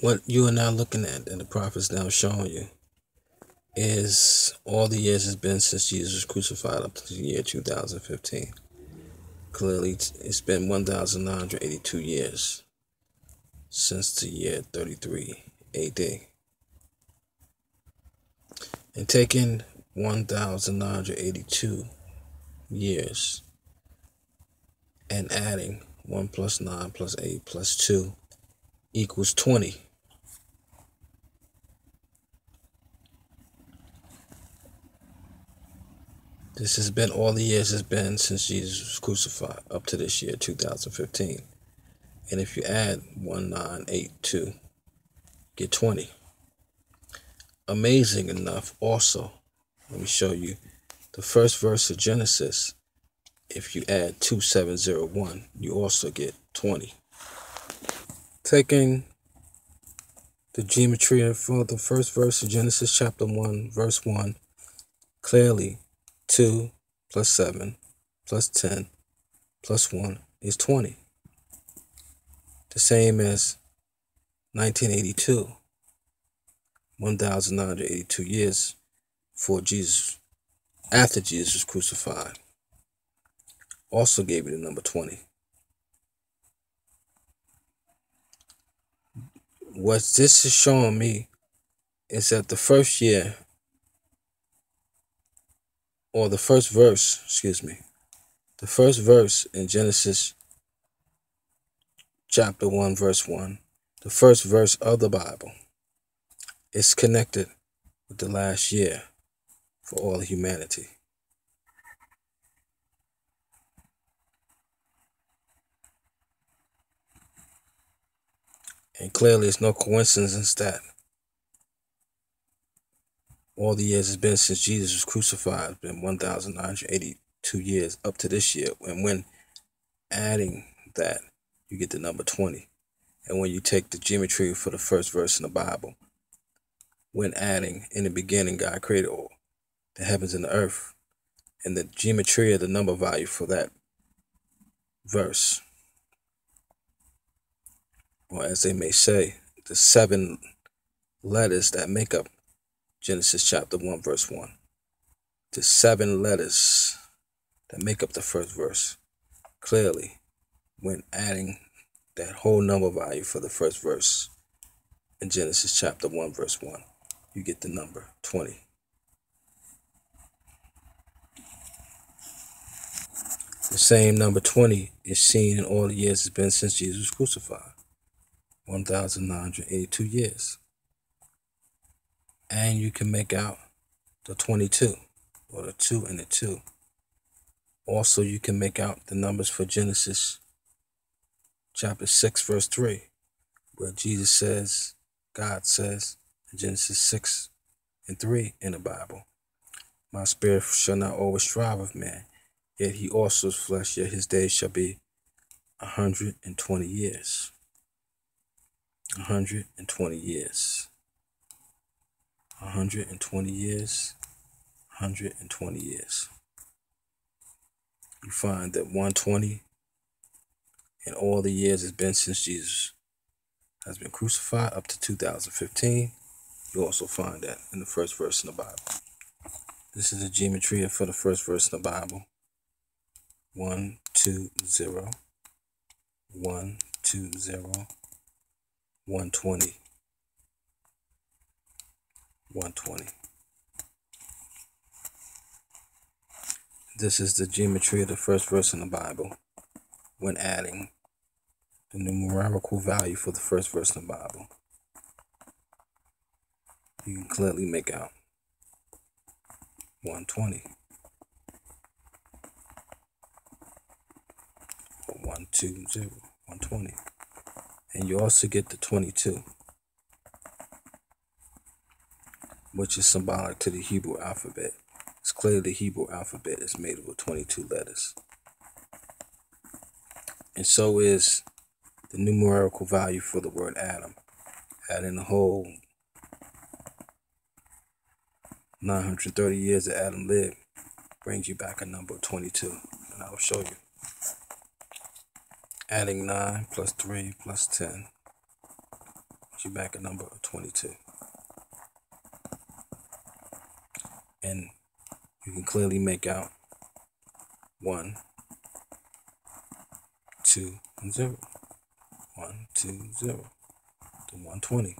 What you are now looking at, and the prophet's now showing you, is all the years it's been since Jesus was crucified up to the year 2015. Clearly, it's been 1,982 years since the year 33 AD. And taking 1,982 years and adding 1 plus 9 plus 8 plus 2 equals 20. This has been all the years it's been since Jesus was crucified up to this year, 2015. And if you add 1982, get 20. Amazing enough, also, let me show you the first verse of Genesis. If you add 2701, you also get 20. Taking the gematria for the first verse of Genesis chapter 1, verse 1, clearly 2 plus 7 plus 10 plus 1 is 20. The same as 1982, 1,982 years for Jesus, after Jesus was crucified, also gave you the number 20. What this is showing me is that the first year, or the first verse, the first verse in Genesis chapter 1, verse 1, the first verse of the Bible, is connected with the last year for all humanity. And clearly it's no coincidence that all the years it's been since Jesus was crucified, it's been 1,982 years up to this year. And when adding that, you get the number 20. And when you take the geometry for the first verse in the Bible, when adding, in the beginning God created all the heavens and the earth, and the geometry of the number value for that verse, or as they may say, the 7 letters that make up Genesis chapter 1, verse 1. The 7 letters that make up the first verse. Clearly, when adding that whole number value for the first verse in Genesis chapter 1, verse 1, you get the number 20. The same number 20 is seen in all the years it's been since Jesus was crucified. 1,982 years. And you can make out the 22, or the 2 and the 2. Also, you can make out the numbers for Genesis chapter 6, verse 3, where Jesus says, God says, in Genesis 6 and 3 in the Bible, my spirit shall not always strive with man, yet he also is flesh, yet his days shall be 120 years. 120 years. 120 years. 120 years. You find that 120 in all the years it's been since Jesus has been crucified up to 2015. You also find that in the first verse in the Bible. This is the gematria for the first verse in the Bible. 1, 2, 0. 1, 2, 0. 120. 120. This is the gematry of the first verse in the Bible when adding the numerical value for the first verse in the Bible. You can clearly make out 120. Or 120. 120. And you also get the 22, which is symbolic to the Hebrew alphabet. It's clear the Hebrew alphabet is made up of 22 letters. And so is the numerical value for the word Adam. Adding the whole 930 years that Adam lived brings you back a number of 22. And I will show you. Adding 9 plus 3 plus 10 you back a number of 22. And you can clearly make out 1, 2, and 0. 1, 2, 0 to 120.